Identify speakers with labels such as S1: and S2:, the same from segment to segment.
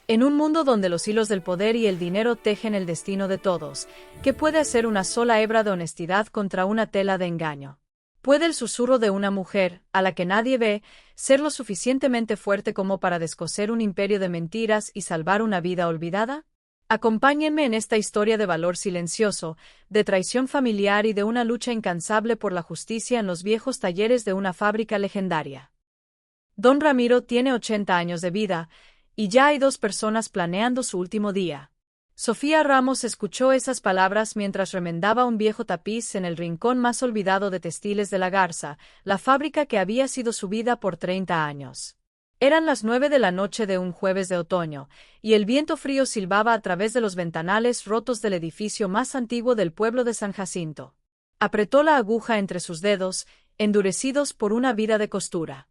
S1: En un mundo donde los hilos del poder y el dinero tejen el destino de todos, ¿qué puede hacer una sola hebra de honestidad contra una tela de engaño? ¿Puede el susurro de una mujer, a la que nadie ve, ser lo suficientemente fuerte como para descoser un imperio de mentiras y salvar una vida olvidada? Acompáñenme en esta historia de valor silencioso, de traición familiar y de una lucha incansable por la justicia en los viejos talleres de una fábrica legendaria. Don Ramiro tiene 80 años de vida, y ya hay 2 personas planeando su último día. Sofía Ramos escuchó esas palabras mientras remendaba un viejo tapiz en el rincón más olvidado de Textiles de la Garza, la fábrica que había sido su vida por 30 años. Eran las 9 de la noche de un jueves de otoño, y el viento frío silbaba a través de los ventanales rotos del edificio más antiguo del pueblo de San Jacinto. Apretó la aguja entre sus dedos, endurecidos por una vida de costura.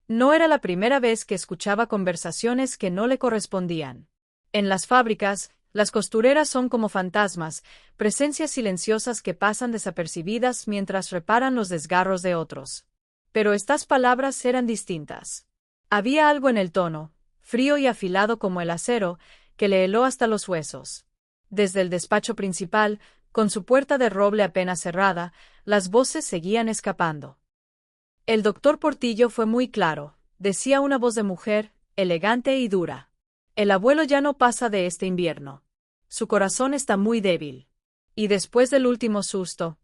S1: No era la primera vez que escuchaba conversaciones que no le correspondían. En las fábricas, las costureras son como fantasmas, presencias silenciosas que pasan desapercibidas mientras reparan los desgarros de otros. Pero estas palabras eran distintas. Había algo en el tono, frío y afilado como el acero, que le heló hasta los huesos. Desde el despacho principal, con su puerta de roble apenas cerrada, las voces seguían escapando. El doctor Portillo fue muy claro, decía una voz de mujer, elegante y dura. El abuelo ya no pasa de este invierno. Su corazón está muy débil. Y después del último susto.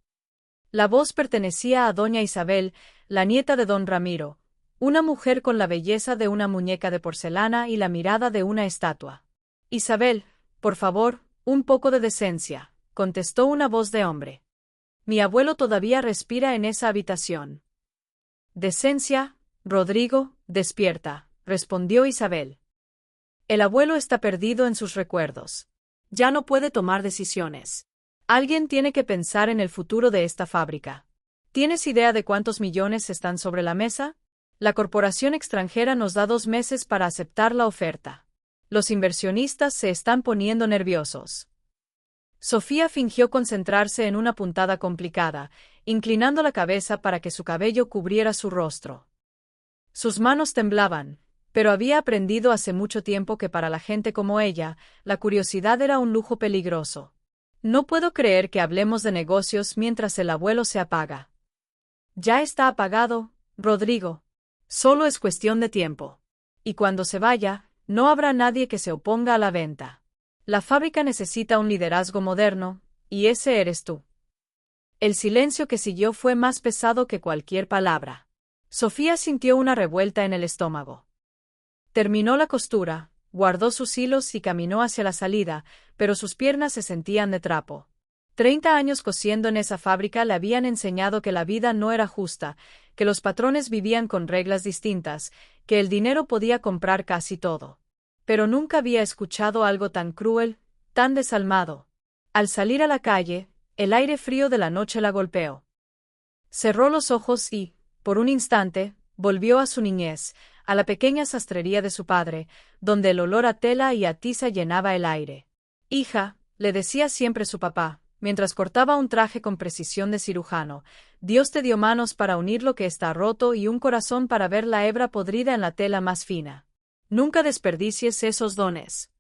S1: La voz pertenecía a doña Isabel, la nieta de don Ramiro, una mujer con la belleza de una muñeca de porcelana y la mirada de una estatua. Isabel, por favor, un poco de decencia, contestó una voz de hombre. Mi abuelo todavía respira en esa habitación. Decencia, Rodrigo, despierta, respondió Isabel. El abuelo está perdido en sus recuerdos. Ya no puede tomar decisiones. Alguien tiene que pensar en el futuro de esta fábrica. ¿Tienes idea de cuántos millones están sobre la mesa? La corporación extranjera nos da 2 meses para aceptar la oferta. Los inversionistas se están poniendo nerviosos. Sofía fingió concentrarse en una puntada complicada, inclinando la cabeza para que su cabello cubriera su rostro. Sus manos temblaban, pero había aprendido hace mucho tiempo que para la gente como ella, la curiosidad era un lujo peligroso. No puedo creer que hablemos de negocios mientras el abuelo se apaga. Ya está apagado, Rodrigo. Solo es cuestión de tiempo. Y cuando se vaya, no habrá nadie que se oponga a la venta. La fábrica necesita un liderazgo moderno, y ese eres tú. El silencio que siguió fue más pesado que cualquier palabra. Sofía sintió una revuelta en el estómago. Terminó la costura, guardó sus hilos y caminó hacia la salida, pero sus piernas se sentían de trapo. 30 años cosiendo en esa fábrica le habían enseñado que la vida no era justa, que los patrones vivían con reglas distintas, que el dinero podía comprar casi todo. Pero nunca había escuchado algo tan cruel, tan desalmado. Al salir a la calle, el aire frío de la noche la golpeó. Cerró los ojos y, por un instante, volvió a su niñez, a la pequeña sastrería de su padre, donde el olor a tela y a tiza llenaba el aire. Hija, le decía siempre su papá, mientras cortaba un traje con precisión de cirujano, Dios te dio manos para unir lo que está roto y un corazón para ver la hebra podrida en la tela más fina. Nunca desperdicies esos dones.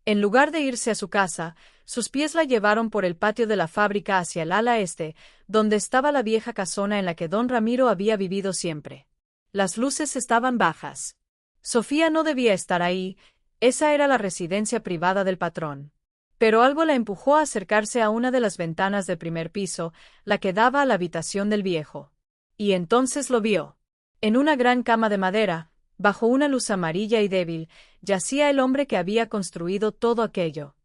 S1: En lugar de irse a su casa, sus pies la llevaron por el patio de la fábrica hacia el ala este, donde estaba la vieja casona en la que don Ramiro había vivido siempre. Las luces estaban bajas. Sofía no debía estar ahí, esa era la residencia privada del patrón. Pero algo la empujó a acercarse a una de las ventanas del primer piso, la que daba a la habitación del viejo. Y entonces lo vio. En una gran cama de madera, bajo una luz amarilla y débil, yacía el hombre que había construido todo aquello.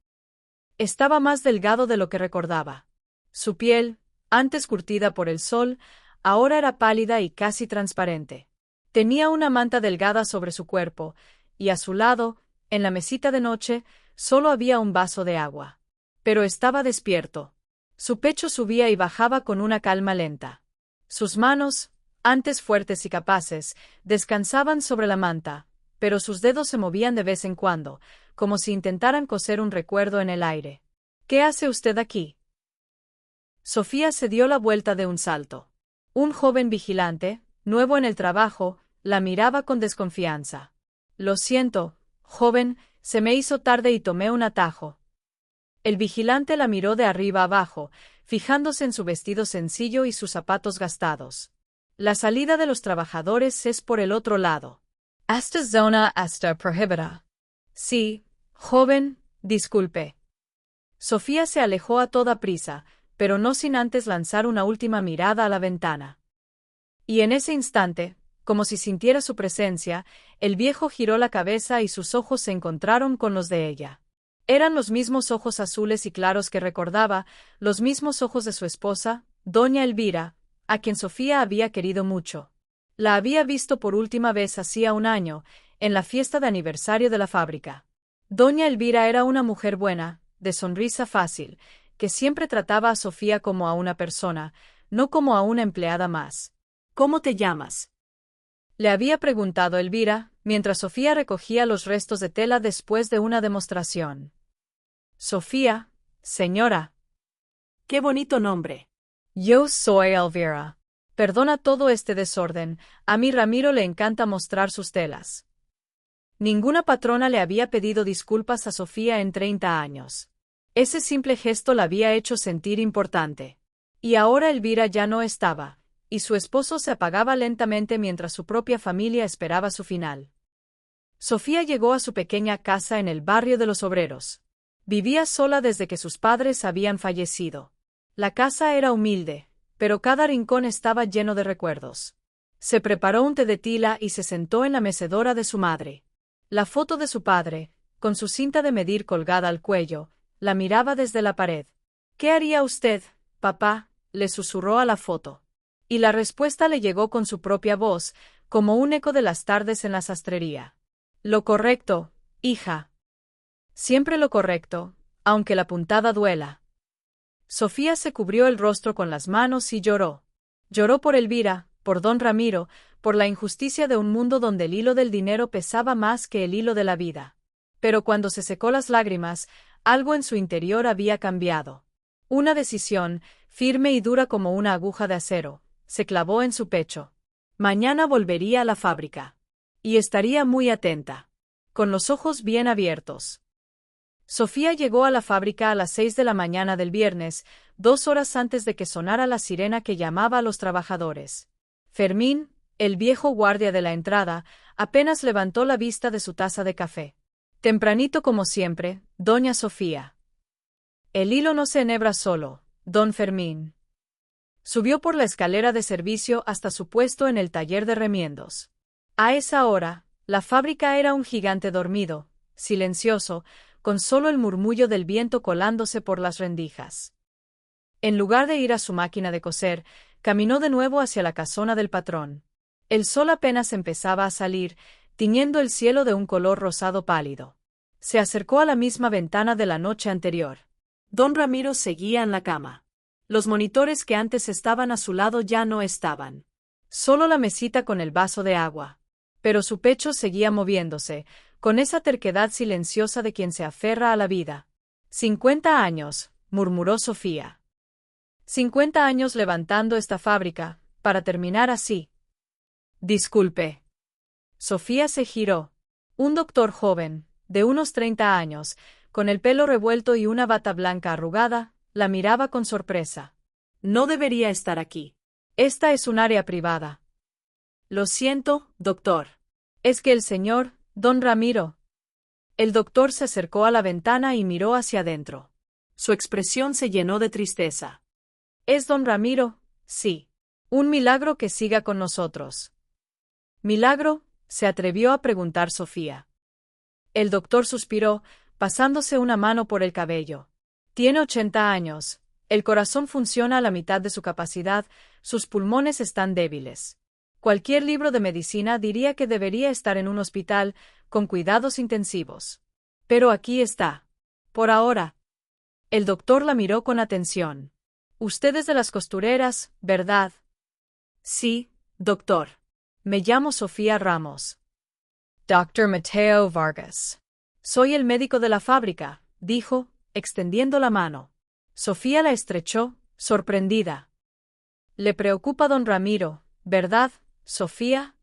S1: Estaba más delgado de lo que recordaba. Su piel, antes curtida por el sol, ahora era pálida y casi transparente. Tenía una manta delgada sobre su cuerpo, y a su lado, en la mesita de noche, solo había un vaso de agua. Pero estaba despierto. Su pecho subía y bajaba con una calma lenta. Sus manos, antes fuertes y capaces, descansaban sobre la manta, pero sus dedos se movían de vez en cuando, como si intentaran coser un recuerdo en el aire. ¿Qué hace usted aquí? Sofía se dio la vuelta de un salto. Un joven vigilante, nuevo en el trabajo, la miraba con desconfianza. Lo siento, Joven, se me hizo tarde y tomé un atajo. El vigilante la miró de arriba abajo, fijándose en su vestido sencillo y sus zapatos gastados. La salida de los trabajadores es por el otro lado. Esta zona está prohibida. Sí, joven, disculpe. Sofía se alejó a toda prisa, pero no sin antes lanzar una última mirada a la ventana. Y en ese instante, como si sintiera su presencia, el viejo giró la cabeza y sus ojos se encontraron con los de ella. Eran los mismos ojos azules y claros que recordaba, los mismos ojos de su esposa, doña Elvira, a quien Sofía había querido mucho. La había visto por última vez hacía un año, en la fiesta de aniversario de la fábrica. Doña Elvira era una mujer buena, de sonrisa fácil, que siempre trataba a Sofía como a una persona, no como a una empleada más. ¿Cómo te llamas?, le había preguntado Elvira, mientras Sofía recogía los restos de tela después de una demostración. Sofía, señora. ¡Qué bonito nombre! Yo soy Elvira. Perdona todo este desorden, a mí Ramiro le encanta mostrar sus telas. Ninguna patrona le había pedido disculpas a Sofía en 30 años. Ese simple gesto la había hecho sentir importante. Y ahora Elvira ya no estaba, y su esposo se apagaba lentamente mientras su propia familia esperaba su final. Sofía llegó a su pequeña casa en el barrio de los Obreros. Vivía sola desde que sus padres habían fallecido. La casa era humilde, pero cada rincón estaba lleno de recuerdos. Se preparó un té de tila y se sentó en la mecedora de su madre. La foto de su padre, con su cinta de medir colgada al cuello, la miraba desde la pared. ¿Qué haría usted, papá?, le susurró a la foto. Y la respuesta le llegó con su propia voz, como un eco de las tardes en la sastrería. Lo correcto, hija. Siempre lo correcto, aunque la puntada duela. Sofía se cubrió el rostro con las manos y lloró. Lloró por Elvira, por don Ramiro, por la injusticia de un mundo donde el hilo del dinero pesaba más que el hilo de la vida. Pero cuando se secó las lágrimas, algo en su interior había cambiado. Una decisión, firme y dura como una aguja de acero, se clavó en su pecho. Mañana volvería a la fábrica. Y estaría muy atenta. Con los ojos bien abiertos. Sofía llegó a la fábrica a las 6 de la mañana del viernes, 2 horas antes de que sonara la sirena que llamaba a los trabajadores. Fermín, el viejo guardia de la entrada, apenas levantó la vista de su taza de café. Tempranito como siempre, doña Sofía. El hilo no se enhebra solo, don Fermín. Subió por la escalera de servicio hasta su puesto en el taller de remiendos. A esa hora, la fábrica era un gigante dormido, silencioso, con solo el murmullo del viento colándose por las rendijas. En lugar de ir a su máquina de coser, caminó de nuevo hacia la casona del patrón. El sol apenas empezaba a salir, tiñendo el cielo de un color rosado pálido. Se acercó a la misma ventana de la noche anterior. Don Ramiro seguía en la cama. Los monitores que antes estaban a su lado ya no estaban. Solo la mesita con el vaso de agua. Pero su pecho seguía moviéndose, con esa terquedad silenciosa de quien se aferra a la vida. 50 años, murmuró Sofía. 50 años levantando esta fábrica, para terminar así. Disculpe. Sofía se giró. Un doctor joven, de unos 30 años, con el pelo revuelto y una bata blanca arrugada, la miraba con sorpresa. No debería estar aquí. Esta es un área privada. Lo siento, doctor. Es que el señor, don Ramiro. El doctor se acercó a la ventana y miró hacia adentro. Su expresión se llenó de tristeza. ¿Es don Ramiro? Sí. Un milagro que siga con nosotros. ¿Milagro?, se atrevió a preguntar Sofía. El doctor suspiró, pasándose una mano por el cabello. Tiene 80 años, el corazón funciona a la mitad de su capacidad, sus pulmones están débiles. Cualquier libro de medicina diría que debería estar en un hospital, con cuidados intensivos. Pero aquí está. Por ahora. El doctor la miró con atención. Usted es de las costureras, ¿verdad? Sí, doctor. Me llamo Sofía Ramos. Dr. Mateo Vargas. Soy el médico de la fábrica, dijo, extendiendo la mano. Sofía la estrechó, sorprendida. Le preocupa don Ramiro, ¿verdad, Sofía?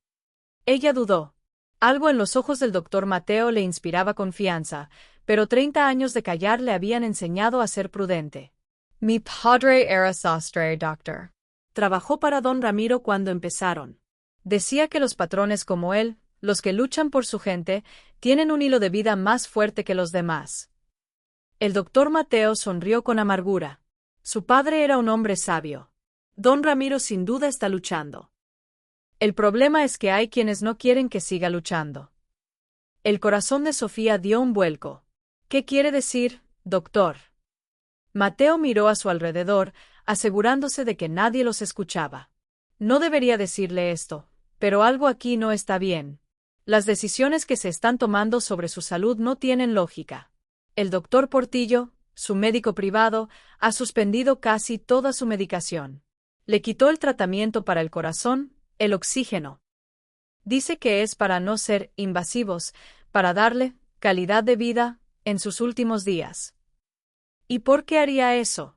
S1: Ella dudó. Algo en los ojos del doctor Mateo le inspiraba confianza, pero 30 años de callar le habían enseñado a ser prudente. Mi padre era sastre, doctor. Trabajó para don Ramiro cuando empezaron. Decía que los patrones como él, los que luchan por su gente, tienen un hilo de vida más fuerte que los demás. El doctor Mateo sonrió con amargura. Su padre era un hombre sabio. Don Ramiro sin duda está luchando. El problema es que hay quienes no quieren que siga luchando. El corazón de Sofía dio un vuelco. ¿Qué quiere decir, doctor? Mateo miró a su alrededor, asegurándose de que nadie los escuchaba. No debería decirle esto, pero algo aquí no está bien. Las decisiones que se están tomando sobre su salud no tienen lógica. El doctor Portillo, su médico privado, ha suspendido casi toda su medicación. Le quitó el tratamiento para el corazón, el oxígeno. Dice que es para no ser invasivos, para darle calidad de vida en sus últimos días. ¿Y por qué haría eso?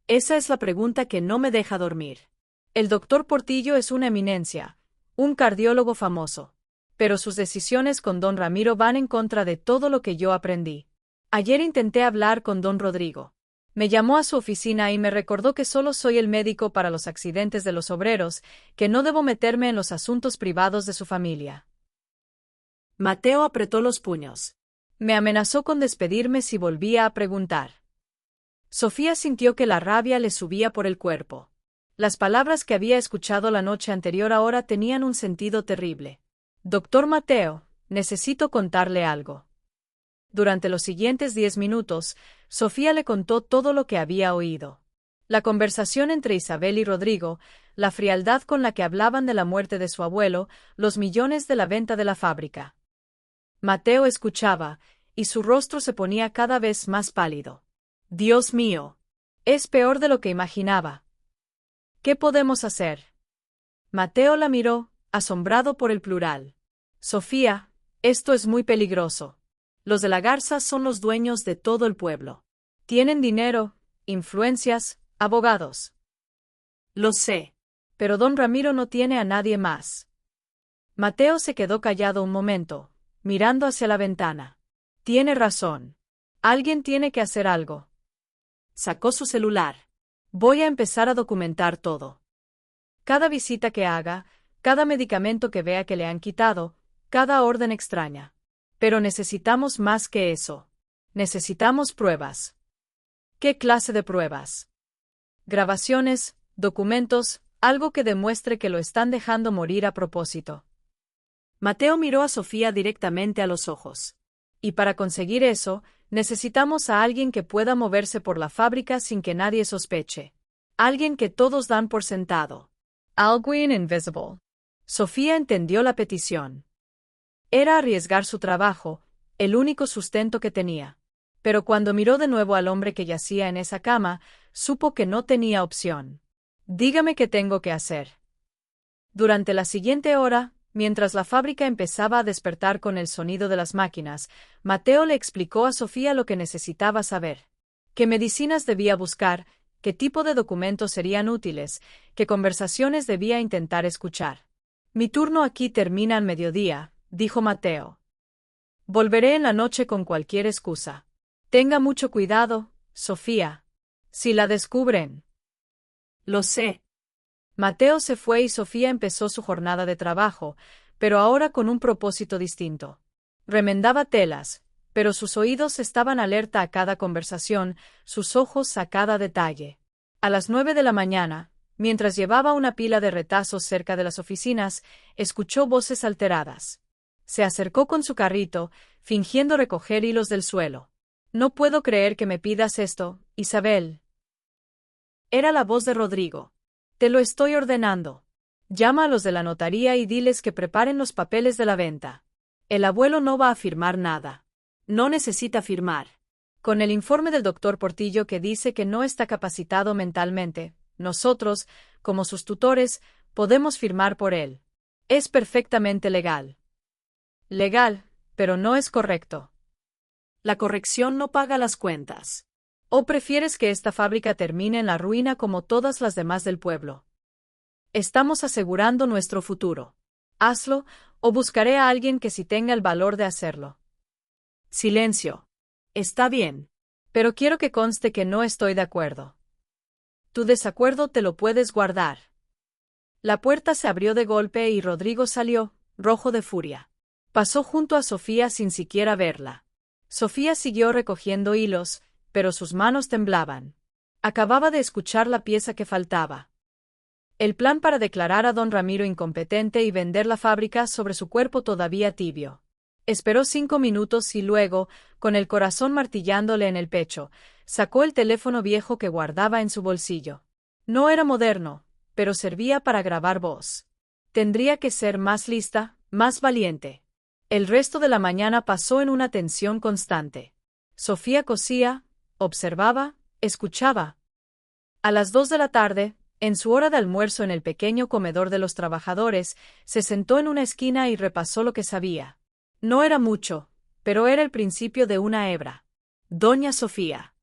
S1: Esa es la pregunta que no me deja dormir. El doctor Portillo es una eminencia, un cardiólogo famoso. Pero sus decisiones con don Ramiro van en contra de todo lo que yo aprendí. Ayer intenté hablar con don Rodrigo. Me llamó a su oficina y me recordó que solo soy el médico para los accidentes de los obreros, que no debo meterme en los asuntos privados de su familia. Mateo apretó los puños. Me amenazó con despedirme si volvía a preguntar. Sofía sintió que la rabia le subía por el cuerpo. Las palabras que había escuchado la noche anterior ahora tenían un sentido terrible. Doctor Mateo, necesito contarle algo. Durante los siguientes 10 minutos, Sofía le contó todo lo que había oído. La conversación entre Isabel y Rodrigo, la frialdad con la que hablaban de la muerte de su abuelo, los millones de la venta de la fábrica. Mateo escuchaba, y su rostro se ponía cada vez más pálido. Dios mío, es peor de lo que imaginaba. ¿Qué podemos hacer? Mateo la miró, asombrado por el plural. Sofía, esto es muy peligroso. Los de la Garza son los dueños de todo el pueblo. Tienen dinero, influencias, abogados. Lo sé. Pero don Ramiro no tiene a nadie más. Mateo se quedó callado un momento, mirando hacia la ventana. Tiene razón. Alguien tiene que hacer algo. Sacó su celular. Voy a empezar a documentar todo. Cada visita que haga, cada medicamento que vea que le han quitado, cada orden extraña. Pero necesitamos más que eso. Necesitamos pruebas. ¿Qué clase de pruebas? Grabaciones, documentos, algo que demuestre que lo están dejando morir a propósito. Mateo miró a Sofía directamente a los ojos. Y para conseguir eso, necesitamos a alguien que pueda moverse por la fábrica sin que nadie sospeche. Alguien que todos dan por sentado. Alguien invisible. Sofía entendió la petición. Era arriesgar su trabajo, el único sustento que tenía. Pero cuando miró de nuevo al hombre que yacía en esa cama, supo que no tenía opción. Dígame qué tengo que hacer. Durante la siguiente hora, mientras la fábrica empezaba a despertar con el sonido de las máquinas, Mateo le explicó a Sofía lo que necesitaba saber. Qué medicinas debía buscar, qué tipo de documentos serían útiles, qué conversaciones debía intentar escuchar. Mi turno aquí termina al mediodía, dijo Mateo. Volveré en la noche con cualquier excusa. Tenga mucho cuidado, Sofía. Si la descubren. Lo sé. Mateo se fue y Sofía empezó su jornada de trabajo, pero ahora con un propósito distinto. Remendaba telas, pero sus oídos estaban alerta a cada conversación, sus ojos a cada detalle. A las 9 de la mañana, mientras llevaba una pila de retazos cerca de las oficinas, escuchó voces alteradas. Se acercó con su carrito, fingiendo recoger hilos del suelo. No puedo creer que me pidas esto, Isabel. Era la voz de Rodrigo. Te lo estoy ordenando. Llama a los de la notaría y diles que preparen los papeles de la venta. El abuelo no va a firmar nada. No necesita firmar. Con el informe del doctor Portillo que dice que no está capacitado mentalmente, nosotros, como sus tutores, podemos firmar por él. Es perfectamente legal. Legal, pero no es correcto. La corrección no paga las cuentas. ¿O prefieres que esta fábrica termine en la ruina como todas las demás del pueblo? Estamos asegurando nuestro futuro. Hazlo, o buscaré a alguien que sí tenga el valor de hacerlo.
S2: Silencio. Está bien.
S1: Pero quiero que conste que no estoy de acuerdo. Tu desacuerdo te lo puedes guardar. La puerta se abrió de golpe y Rodrigo salió, rojo de furia. Pasó junto a Sofía sin siquiera verla. Sofía siguió recogiendo hilos, pero sus manos temblaban. Acababa de escuchar la pieza que faltaba. El plan para declarar a don Ramiro incompetente y vender la fábrica sobre su cuerpo todavía tibio. Esperó 5 minutos y luego, con el corazón martillándole en el pecho, sacó el teléfono viejo que guardaba en su bolsillo. No era moderno, pero servía para grabar voz. Tendría que ser más lista, más valiente. El resto de la mañana pasó en una tensión constante. Sofía cosía, observaba, escuchaba. A las 2 de la tarde, en su hora de almuerzo en el pequeño comedor de los trabajadores, se sentó en una esquina y repasó lo que sabía. No era mucho, pero era el principio de una hebra. Doña Sofía.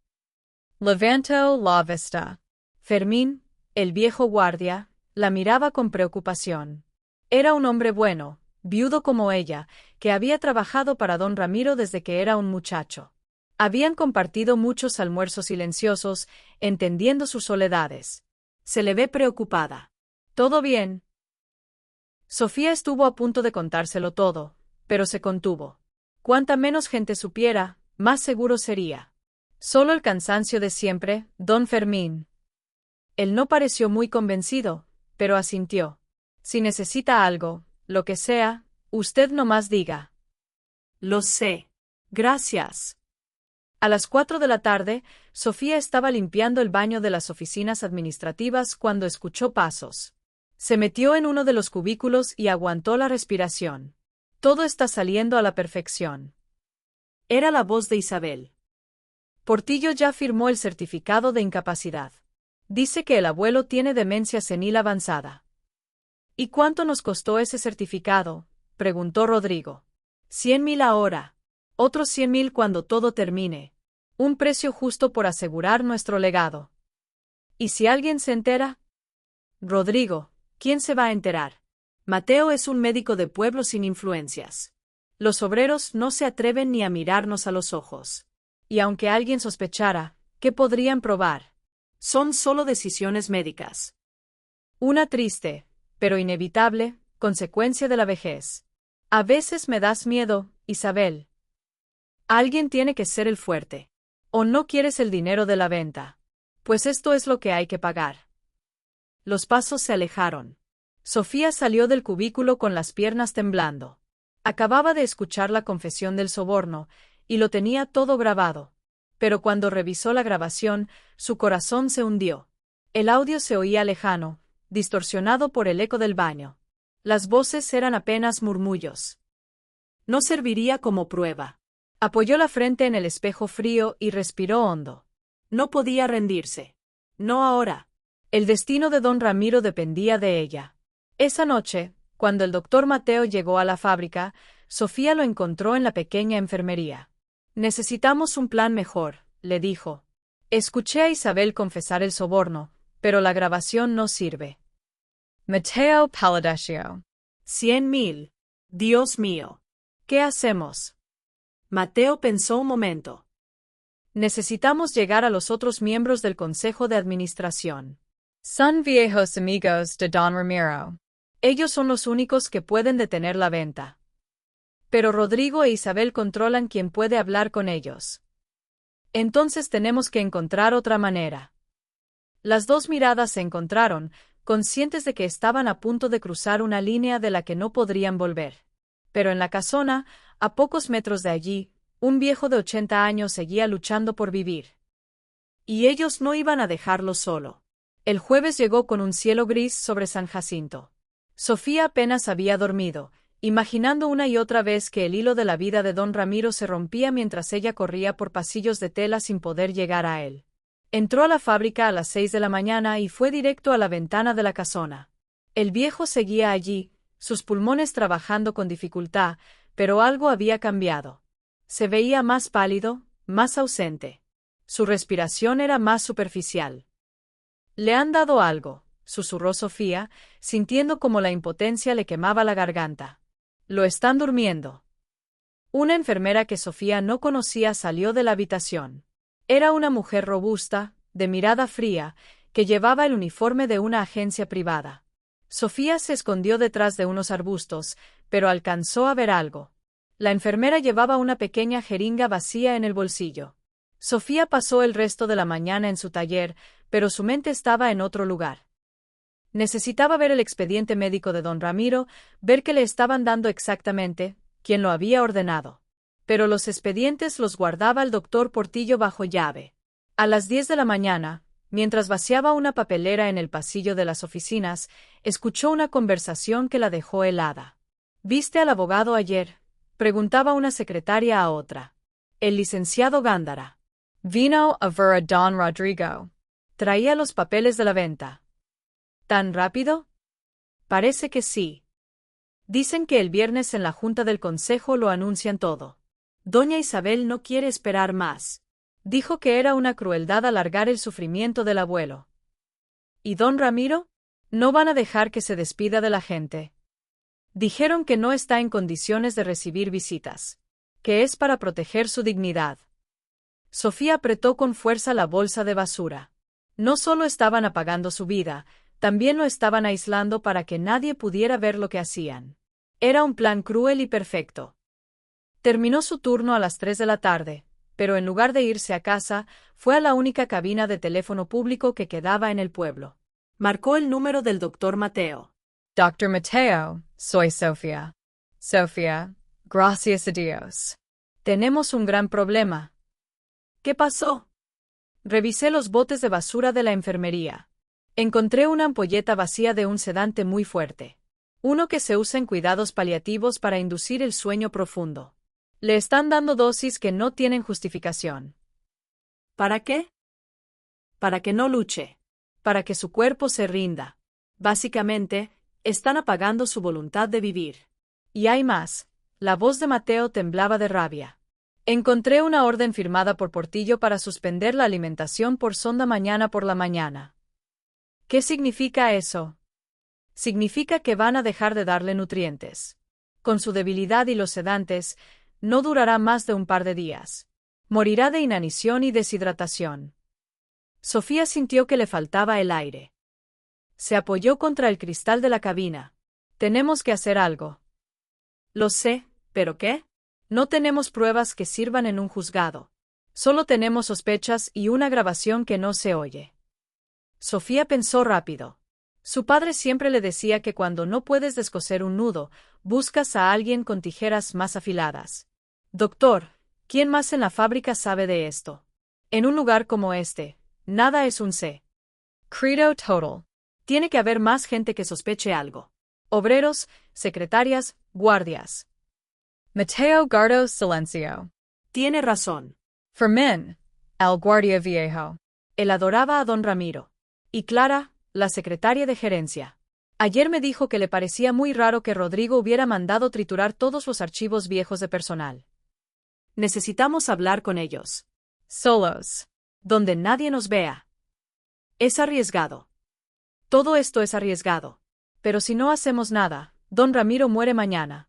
S1: Levanto la vista. Fermín, el viejo guardia, la miraba con preocupación. Era un hombre bueno, viudo como ella, que había trabajado para don Ramiro desde que era un muchacho. Habían compartido muchos almuerzos silenciosos, entendiendo sus soledades. Se le ve preocupada. ¿Todo bien? Sofía estuvo a punto de contárselo todo, pero se contuvo. Cuanta menos gente supiera, más seguro sería. Solo el cansancio de siempre, don Fermín. Él no pareció muy convencido, pero asintió. Si necesita algo, lo que sea, usted nomás diga.
S2: Lo sé. Gracias.
S1: A las 4 de la tarde, Sofía estaba limpiando el baño de las oficinas administrativas cuando escuchó pasos. Se metió en uno de los cubículos y aguantó la respiración. Todo está saliendo a la perfección.
S2: Era la voz de Isabel.
S1: Portillo ya firmó el certificado de incapacidad. Dice que el abuelo tiene demencia senil avanzada. ¿Y cuánto nos costó ese certificado?, preguntó Rodrigo.
S2: 100.000 ahora.
S1: Otros 100.000 cuando todo termine. Un precio justo por asegurar nuestro legado. ¿Y si alguien se entera?
S2: Rodrigo, ¿quién se va a enterar? Mateo es un médico de pueblo sin influencias. Los obreros no se atreven ni a mirarnos a los ojos.
S1: Y aunque alguien sospechara, ¿qué podrían probar?
S2: Son solo decisiones médicas.
S1: Una triste, pero inevitable, consecuencia de la vejez. A veces me das miedo, Isabel. Alguien tiene que ser el fuerte. ¿O no quieres el dinero de la venta? Pues esto es lo que hay que pagar.
S2: Los pasos se alejaron.
S1: Sofía salió del cubículo con las piernas temblando. Acababa de escuchar la confesión del soborno, y lo tenía todo grabado. Pero cuando revisó la grabación, su corazón se hundió. El audio se oía lejano, distorsionado por el eco del baño. Las voces eran apenas murmullos.
S2: No serviría como prueba.
S1: Apoyó la frente en el espejo frío y respiró hondo.
S2: No podía rendirse. No ahora.
S1: El destino de don Ramiro dependía de ella. Esa noche, cuando el doctor Mateo llegó a la fábrica, Sofía lo encontró en la pequeña enfermería. Necesitamos un plan mejor, le dijo. Escuché a Isabel confesar el soborno, pero la grabación no sirve. Mateo Palladesio.
S2: 100.000. Dios mío.
S1: ¿Qué hacemos?
S2: Mateo pensó un momento.
S1: Necesitamos llegar a los otros miembros del Consejo de Administración. Son viejos amigos de don Ramiro. Ellos son los únicos que pueden detener la venta. Pero Rodrigo e Isabel controlan quién puede hablar con ellos. Entonces tenemos que encontrar otra manera. Las dos miradas se encontraron, conscientes de que estaban a punto de cruzar una línea de la que no podrían volver. Pero en la casona, a pocos metros de allí, un viejo de 80 años seguía luchando por vivir.
S2: Y ellos no iban a dejarlo solo.
S1: El jueves llegó con un cielo gris sobre San Jacinto. Sofía apenas había dormido, imaginando una y otra vez que el hilo de la vida de don Ramiro se rompía mientras ella corría por pasillos de tela sin poder llegar a él. Entró a la fábrica a las 6 de la mañana y fue directo a la ventana de la casona. El viejo seguía allí, sus pulmones trabajando con dificultad, pero algo había cambiado. Se veía más pálido, más ausente. Su respiración era más superficial. «¿Le han dado algo?», susurró Sofía, sintiendo como la impotencia le quemaba la garganta. Lo están durmiendo. Una enfermera que Sofía no conocía salió de la habitación. Era una mujer robusta, de mirada fría, que llevaba el uniforme de una agencia privada. Sofía se escondió detrás de unos arbustos, pero alcanzó a ver algo. La enfermera llevaba una pequeña jeringa vacía en el bolsillo. Sofía pasó el resto de la mañana en su taller, pero su mente estaba en otro lugar. Necesitaba ver el expediente médico de don Ramiro, ver qué le estaban dando exactamente, quién lo había ordenado. Pero los expedientes los guardaba el doctor Portillo bajo llave. A las 10 de la mañana, mientras vaciaba una papelera en el pasillo de las oficinas, escuchó una conversación que la dejó helada. ¿Viste al abogado ayer?, preguntaba una secretaria a otra. El licenciado Gándara. Vino a ver a don Rodrigo. Traía los papeles de la venta. ¿Tan rápido? Parece que sí. Dicen que el viernes en la junta del consejo lo anuncian todo. Doña Isabel no quiere esperar más. Dijo que era una crueldad alargar el sufrimiento del abuelo. ¿Y don Ramiro? No van a dejar que se despida de la gente. Dijeron que no está en condiciones de recibir visitas, que es para proteger su dignidad. Sofía apretó con fuerza la bolsa de basura. No solo estaban apagando su vida, también lo estaban aislando para que nadie pudiera ver lo que hacían. Era un plan cruel y perfecto. Terminó su turno a las 3 de la tarde, pero en lugar de irse a casa, fue a la única cabina de teléfono público que quedaba en el pueblo. Marcó el número del doctor Mateo.
S2: Doctor Mateo, soy Sofía. Sofía, gracias a Dios.
S1: Tenemos un gran problema. ¿Qué pasó? Revisé los botes de basura de la enfermería. Encontré una ampolleta vacía de un sedante muy fuerte. Uno que se usa en cuidados paliativos para inducir el sueño profundo. Le están dando dosis que no tienen justificación. ¿Para qué? Para que no luche. Para que su cuerpo se rinda. Básicamente, están apagando su voluntad de vivir. Y hay más. La voz de Mateo temblaba de rabia. Encontré una orden firmada por Portillo para suspender la alimentación por sonda mañana por la mañana. ¿Qué significa eso? Significa que van a dejar de darle nutrientes. Con su debilidad y los sedantes, no durará más de un par de días. Morirá de inanición y deshidratación. Sofía sintió que le faltaba el aire. Se apoyó contra el cristal de la cabina. Tenemos que hacer algo. Lo sé, ¿pero qué? No tenemos pruebas que sirvan en un juzgado. Solo tenemos sospechas y una grabación que no se oye. Sofía pensó rápido. Su padre siempre le decía que cuando no puedes descoser un nudo, buscas a alguien con tijeras más afiladas. Doctor, ¿quién más en la fábrica sabe de esto? En un lugar como este, nada es un secreto total. Tiene que haber más gente que sospeche algo. Obreros, secretarias, guardias.
S2: Mateo guardó silencio.
S1: Tiene razón.
S2: Fermín, el guardia viejo.
S1: Él adoraba a don Ramiro. Y Clara, la secretaria de gerencia. Ayer me dijo que le parecía muy raro que Rodrigo hubiera mandado triturar todos los archivos viejos de personal. Necesitamos hablar con ellos.
S2: Solos.
S1: Donde nadie nos vea. Es arriesgado. Todo esto es arriesgado. Pero si no hacemos nada, don Ramiro muere mañana.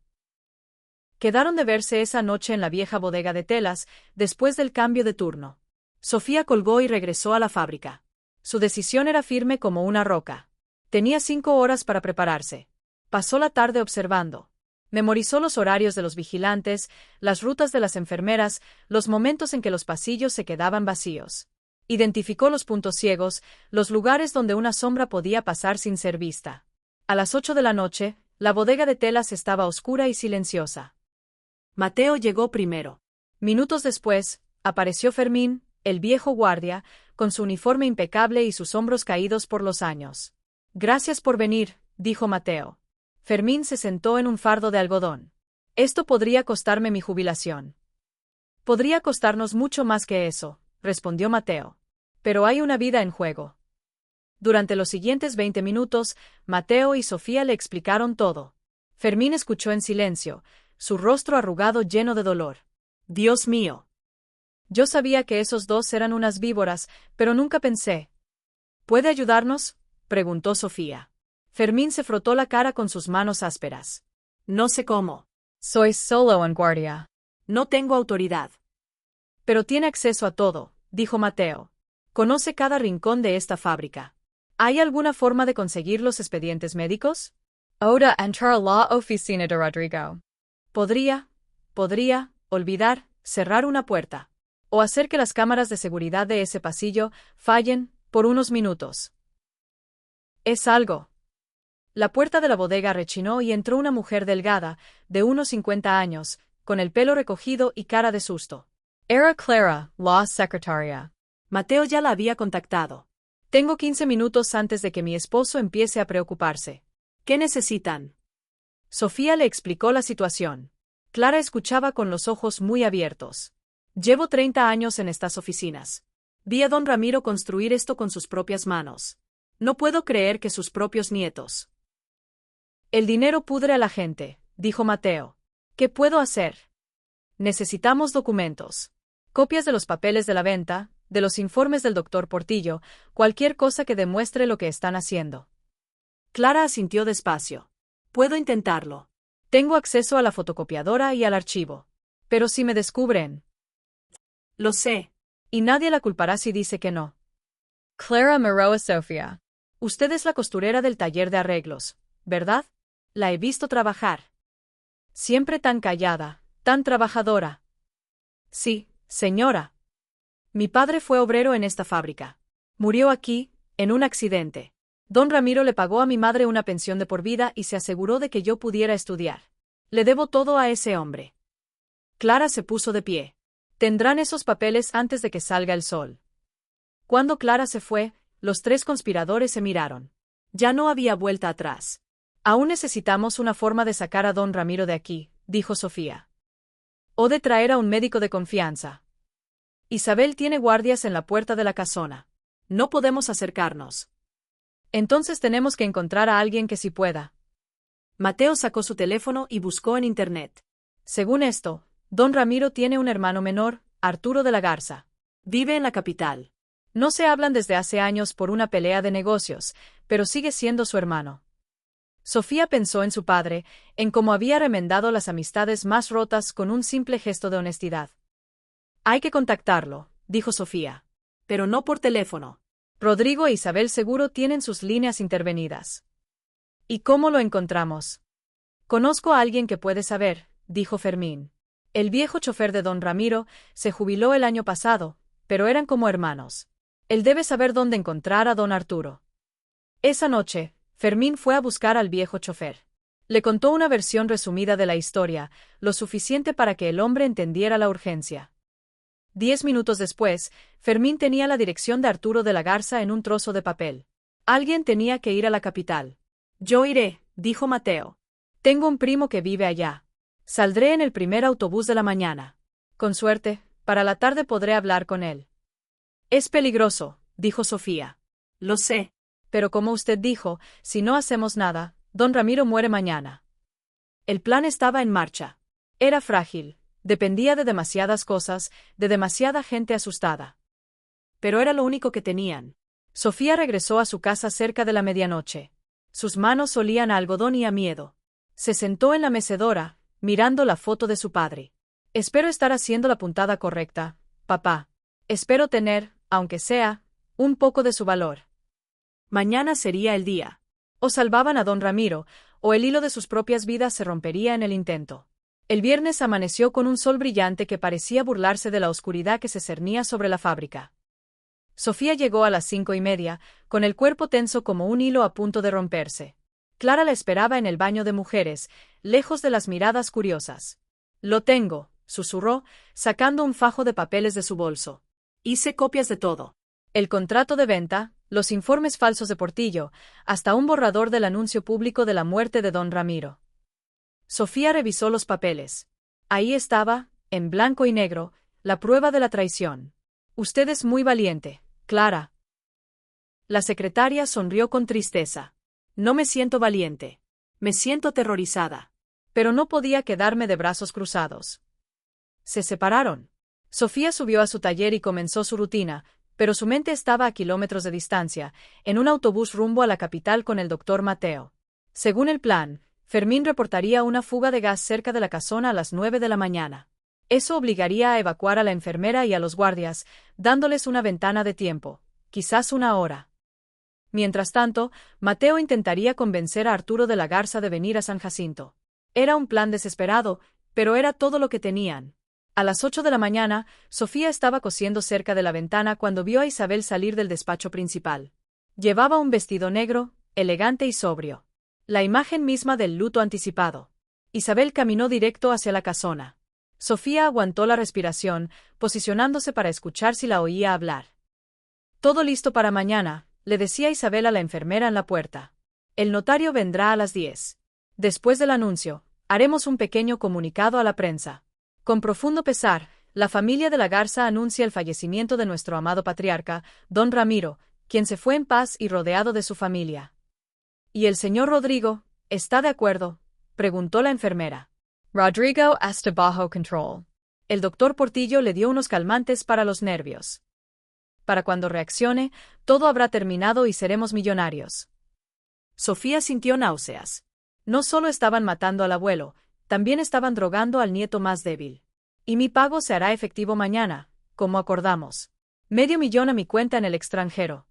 S1: Quedaron de verse esa noche en la vieja bodega de telas, después del cambio de turno. Sofía colgó y regresó a la fábrica. Su decisión era firme como una roca. Tenía 5 horas para prepararse. Pasó la tarde observando. Memorizó los horarios de los vigilantes, las rutas de las enfermeras, los momentos en que los pasillos se quedaban vacíos. Identificó los puntos ciegos, los lugares donde una sombra podía pasar sin ser vista. A las 8 de la noche, la bodega de telas estaba oscura y silenciosa. Mateo llegó primero. Minutos después, apareció Fermín, el viejo guardia, con su uniforme impecable y sus hombros caídos por los años. Gracias por venir, dijo Mateo. Fermín se sentó en un fardo de algodón. Esto podría costarme mi jubilación. Podría costarnos mucho más que eso, respondió Mateo. Pero hay una vida en juego. Durante los siguientes 20 minutos, Mateo y Sofía le explicaron todo. Fermín escuchó en silencio, su rostro arrugado lleno de dolor. Dios mío. Yo sabía que esos dos eran unas víboras, pero nunca pensé. ¿Puede ayudarnos?, preguntó Sofía. Fermín se frotó la cara con sus manos ásperas. No sé cómo. Soy solo un guardia.
S2: No tengo autoridad.
S1: Pero tiene acceso a todo, dijo Mateo. Conoce cada rincón de esta fábrica. ¿Hay alguna forma de conseguir los expedientes médicos? Ahora entrar a la oficina de Rodrigo. Podría, olvidar, cerrar una puerta. O hacer que las cámaras de seguridad de ese pasillo fallen por unos minutos. Es algo. La puerta de la bodega rechinó y entró una mujer delgada, de unos 50 años, con el pelo recogido y cara de susto. Era Clara, la secretaria.
S2: Mateo ya la había contactado.
S1: Tengo 15 minutos antes de que mi esposo empiece a preocuparse.
S2: ¿Qué necesitan?
S1: Sofía le explicó la situación. Clara escuchaba con los ojos muy abiertos. Llevo 30 años en estas oficinas.
S2: Vi a don Ramiro construir esto con sus propias manos. No puedo creer que sus propios nietos.
S1: El dinero pudre a la gente, dijo Mateo. ¿Qué puedo hacer? Necesitamos documentos. Copias de los papeles de la venta, de los informes del doctor Portillo, cualquier cosa que demuestre lo que están haciendo.
S2: Clara asintió despacio. Puedo intentarlo.
S1: Tengo acceso a la fotocopiadora y al archivo. Pero si me descubren.
S2: Lo sé.
S1: Y nadie la culpará si dice que no. Clara miró a Sofía. Usted es la costurera del taller de arreglos, ¿verdad? La he visto trabajar. Siempre tan callada, tan trabajadora. Sí, señora. Mi padre fue obrero en esta fábrica. Murió aquí, en un accidente. Don Ramiro le pagó a mi madre una pensión de por vida y se aseguró de que yo pudiera estudiar. Le debo todo a ese hombre. Clara se puso de pie. Tendrán esos papeles antes de que salga el sol. Cuando Clara se fue, los tres conspiradores se miraron. Ya no había vuelta atrás. Aún necesitamos una forma de sacar a don Ramiro de aquí, dijo Sofía. O de traer a un médico de confianza. Isabel tiene guardias en la puerta de la casona.
S2: No podemos acercarnos.
S1: Entonces tenemos que encontrar a alguien que sí pueda.
S2: Mateo sacó su teléfono y buscó en internet.
S1: Según esto, don Ramiro tiene un hermano menor, Arturo de la Garza.
S2: Vive en la capital.
S1: No se hablan desde hace años por una pelea de negocios, pero sigue siendo su hermano. Sofía pensó en su padre, en cómo había remendado las amistades más rotas con un simple gesto de honestidad. Hay que contactarlo, dijo Sofía.
S2: Pero no por teléfono.
S1: Rodrigo e Isabel seguro tienen sus líneas intervenidas. ¿Y cómo lo encontramos? Conozco a alguien que puede saber, dijo Fermín. El viejo chofer de don Ramiro se jubiló el año pasado, pero eran como hermanos. Él debe saber dónde encontrar a don Arturo. Esa noche, Fermín fue a buscar al viejo chofer. Le contó una versión resumida de la historia, lo suficiente para que el hombre entendiera la urgencia. 10 minutos después, Fermín tenía la dirección de Arturo de la Garza en un trozo de papel. Alguien tenía que ir a la capital.
S2: Yo iré, dijo Mateo.
S1: Tengo un primo que vive allá. Saldré en el primer autobús de la mañana. Con suerte, para la tarde podré hablar con él. Es peligroso, dijo Sofía.
S2: Lo sé.
S1: Pero como usted dijo, si no hacemos nada, don Ramiro muere mañana. El plan estaba en marcha. Era frágil, dependía de demasiadas cosas, de demasiada gente asustada.
S2: Pero era lo único que tenían.
S1: Sofía regresó a su casa cerca de la medianoche. Sus manos olían a algodón y a miedo. Se sentó en la mecedora, mirando la foto de su padre. Espero estar haciendo la puntada correcta, papá. Espero tener, aunque sea, un poco de su valor.
S2: Mañana sería el día.
S1: O salvaban a don Ramiro, o el hilo de sus propias vidas se rompería en el intento. El viernes amaneció con un sol brillante que parecía burlarse de la oscuridad que se cernía sobre la fábrica. Sofía llegó a las 5:30, con el cuerpo tenso como un hilo a punto de romperse. Clara la esperaba en el baño de mujeres, lejos de las miradas curiosas. Lo tengo, susurró, sacando un fajo de papeles de su bolso.
S2: Hice copias de todo.
S1: El contrato de venta, los informes falsos de Portillo, hasta un borrador del anuncio público de la muerte de don Ramiro. Sofía revisó los papeles. Ahí estaba, en blanco y negro, la prueba de la traición. Usted es muy valiente, Clara. La secretaria sonrió con tristeza.
S2: No me siento valiente. Me siento aterrorizada.
S1: Pero no podía quedarme de brazos cruzados. Se separaron. Sofía subió a su taller y comenzó su rutina, pero su mente estaba a kilómetros de distancia, en un autobús rumbo a la capital con el doctor Mateo. Según el plan, Fermín reportaría una fuga de gas cerca de la casona a las 9 de la mañana. Eso obligaría a evacuar a la enfermera y a los guardias, dándoles una ventana de tiempo, quizás una hora. Mientras tanto, Mateo intentaría convencer a Arturo de la Garza de venir a San Jacinto. Era un plan desesperado, pero era todo lo que tenían. A las 8 de la mañana, Sofía estaba cosiendo cerca de la ventana cuando vio a Isabel salir del despacho principal. Llevaba un vestido negro, elegante y sobrio. La imagen misma del luto anticipado. Isabel caminó directo hacia la casona. Sofía aguantó la respiración, posicionándose para escuchar si la oía hablar. Todo listo para mañana, le decía Isabel a la enfermera en la puerta. El notario vendrá a las 10. Después del anuncio, haremos un pequeño comunicado a la prensa. Con profundo pesar, la familia de la Garza anuncia el fallecimiento de nuestro amado patriarca, don Ramiro, quien se fue en paz y rodeado de su familia. ¿Y el señor Rodrigo, está de acuerdo?, preguntó la enfermera.
S2: Rodrigo está bajo control.
S1: El doctor Portillo le dio unos calmantes para los nervios. Para cuando reaccione, todo habrá terminado y seremos millonarios. Sofía sintió náuseas. No solo estaban matando al abuelo, también estaban drogando al nieto más débil. Y mi pago se hará efectivo mañana, como acordamos. $500,000 a mi cuenta en el extranjero.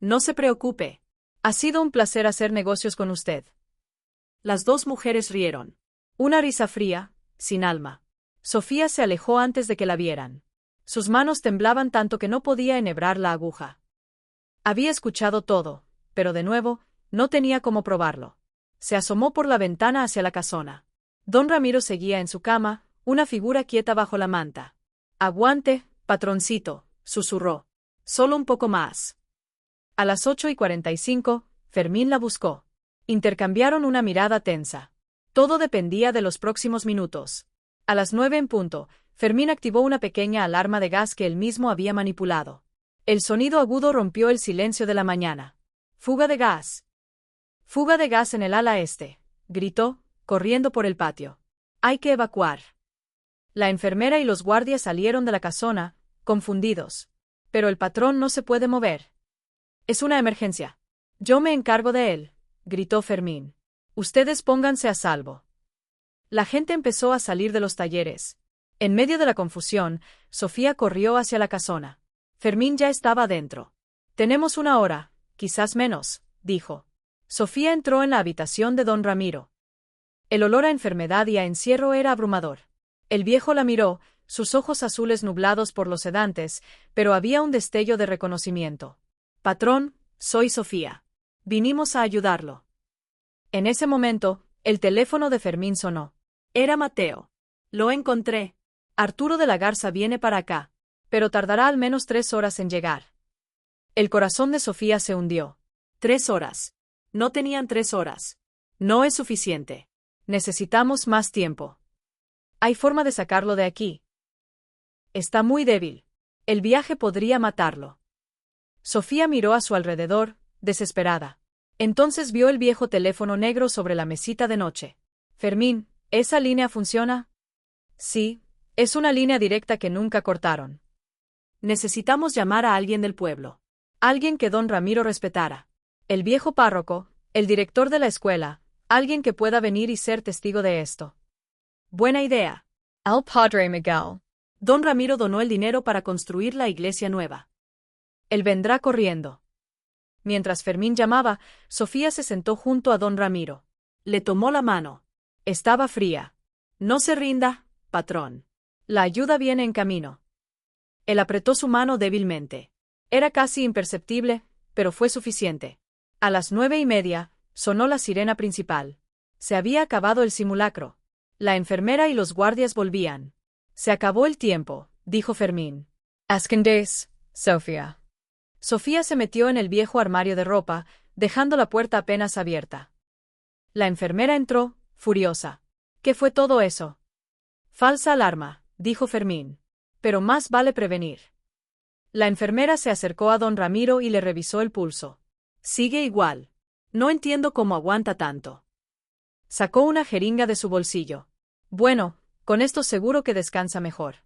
S1: No se preocupe. Ha sido un placer hacer negocios con usted. Las dos mujeres rieron. Una risa fría, sin alma. Sofía se alejó antes de que la vieran. Sus manos temblaban tanto que no podía enhebrar la aguja. Había escuchado todo, pero de nuevo, no tenía cómo probarlo. Se asomó por la ventana hacia la casona. Don Ramiro seguía en su cama, una figura quieta bajo la manta. Aguante, patroncito, susurró. Solo un poco más. A las 8:45, Fermín la buscó. Intercambiaron una mirada tensa. Todo dependía de los próximos minutos. A las 9 en punto, Fermín activó una pequeña alarma de gas que él mismo había manipulado. El sonido agudo rompió el silencio de la mañana. «Fuga de gas. Fuga de gas en el ala este», gritó, corriendo por el patio. «Hay que evacuar». La enfermera y los guardias salieron de la casona, confundidos. «Pero el patrón no se puede mover». «Es una emergencia. Yo me encargo de él», gritó Fermín. «Ustedes pónganse a salvo». La gente empezó a salir de los talleres. En medio de la confusión, Sofía corrió hacia la casona. Fermín ya estaba adentro. «Tenemos una hora, quizás menos», dijo. Sofía entró en la habitación de don Ramiro. El olor a enfermedad y a encierro era abrumador. El viejo la miró, sus ojos azules nublados por los sedantes, pero había un destello de reconocimiento. «Patrón, soy Sofía. Vinimos a ayudarlo». En ese momento, el teléfono de Fermín sonó. Era Mateo. «Lo encontré. Arturo de la Garza viene para acá, pero tardará al menos 3 horas en llegar». El corazón de Sofía se hundió. 3 horas. No tenían 3 horas. No es suficiente. Necesitamos más tiempo. ¿Hay forma de sacarlo de aquí? Está muy débil. El viaje podría matarlo. Sofía miró a su alrededor, desesperada. Entonces vio el viejo teléfono negro sobre la mesita de noche. «Fermín, ¿esa línea funciona?» «Sí, es una línea directa que nunca cortaron. Necesitamos llamar a alguien del pueblo. Alguien que don Ramiro respetara. El viejo párroco, el director de la escuela, alguien que pueda venir y ser testigo de esto». «Buena idea».
S2: El Padre Miguel.
S1: Don Ramiro donó el dinero para construir la iglesia nueva. Él vendrá corriendo. Mientras Fermín llamaba, Sofía se sentó junto a don Ramiro. Le tomó la mano. Estaba fría. «No se rinda, patrón. La ayuda viene en camino». Él apretó su mano débilmente. Era casi imperceptible, pero fue suficiente. A las 9:30, sonó la sirena principal. Se había acabado el simulacro. La enfermera y los guardias volvían. «Se acabó el tiempo», dijo Fermín.
S2: «Escondéis, Sofía».
S1: Sofía se metió en el viejo armario de ropa, dejando la puerta apenas abierta. La enfermera entró, furiosa. «¿Qué fue todo eso?» «Falsa alarma», dijo Fermín. «Pero más vale prevenir». La enfermera se acercó a don Ramiro y le revisó el pulso. «Sigue igual. No entiendo cómo aguanta tanto». Sacó una jeringa de su bolsillo. «Bueno, con esto seguro que descansa mejor».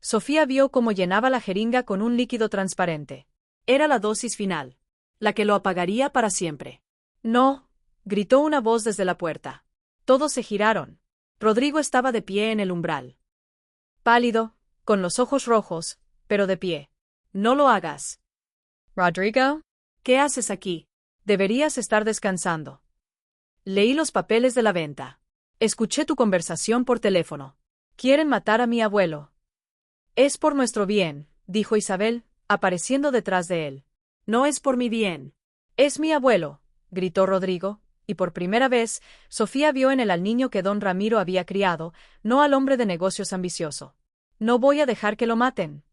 S1: Sofía vio cómo llenaba la jeringa con un líquido transparente. Era la dosis final. La que lo apagaría para siempre. «No, gritó una voz desde la puerta. Todos se giraron. Rodrigo estaba de pie en el umbral. Pálido, con los ojos rojos, pero de pie. No lo hagas.
S2: Rodrigo,
S1: ¿qué haces aquí? Deberías estar descansando. Leí los papeles de la venta. Escuché tu conversación por teléfono. Quieren matar a mi abuelo. Es por nuestro bien, dijo Isabel, apareciendo detrás de él. No es por mi bien. Es mi abuelo, gritó Rodrigo, y por primera vez, Sofía vio en él al niño que don Ramiro había criado, no al hombre de negocios ambicioso. No voy a dejar que lo maten.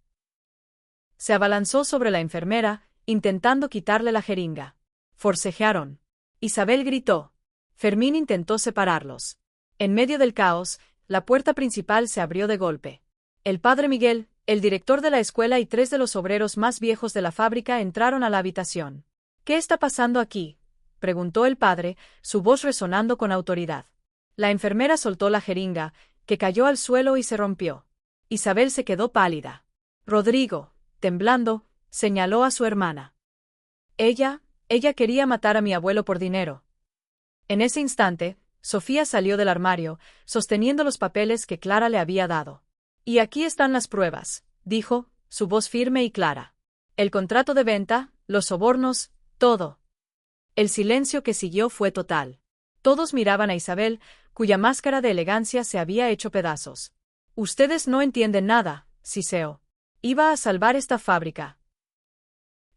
S1: Se abalanzó sobre la enfermera, intentando quitarle la jeringa. Forcejearon. Isabel gritó. Fermín intentó separarlos. En medio del caos, la puerta principal se abrió de golpe. El padre Miguel, el director de la escuela y 3 de los obreros más viejos de la fábrica entraron a la habitación. ¿Qué está pasando aquí?, preguntó el padre, su voz resonando con autoridad. La enfermera soltó la jeringa, que cayó al suelo y se rompió. Isabel se quedó pálida. Rodrigo, temblando, señaló a su hermana. Ella quería matar a mi abuelo por dinero. En ese instante, Sofía salió del armario, sosteniendo los papeles que Clara le había dado. Y aquí están las pruebas, dijo, su voz firme y clara. El contrato de venta, los sobornos, todo. El silencio que siguió fue total. Todos miraban a Isabel, cuya máscara de elegancia se había hecho pedazos. Ustedes no entienden nada, siseo. Iba a salvar esta fábrica.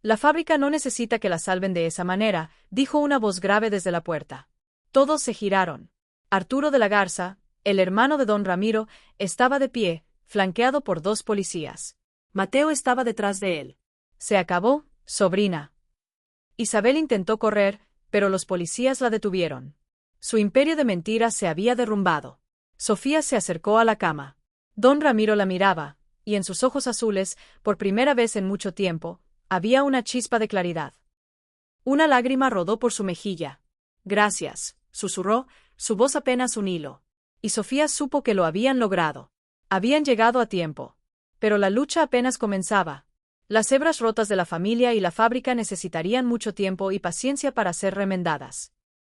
S1: La fábrica no necesita que la salven de esa manera, dijo una voz grave desde la puerta. Todos se giraron. Arturo de la Garza, el hermano de don Ramiro, estaba de pie, flanqueado por 2 policías. Mateo estaba detrás de él. Se acabó, sobrina. Isabel intentó correr, pero los policías la detuvieron. Su imperio de mentiras se había derrumbado. Sofía se acercó a la cama. Don Ramiro la miraba, y en sus ojos azules, por primera vez en mucho tiempo, había una chispa de claridad. Una lágrima rodó por su mejilla. Gracias, susurró, su voz apenas un hilo. Y Sofía supo que lo habían logrado. Habían llegado a tiempo. Pero la lucha apenas comenzaba. Las hebras rotas de la familia y la fábrica necesitarían mucho tiempo y paciencia para ser remendadas.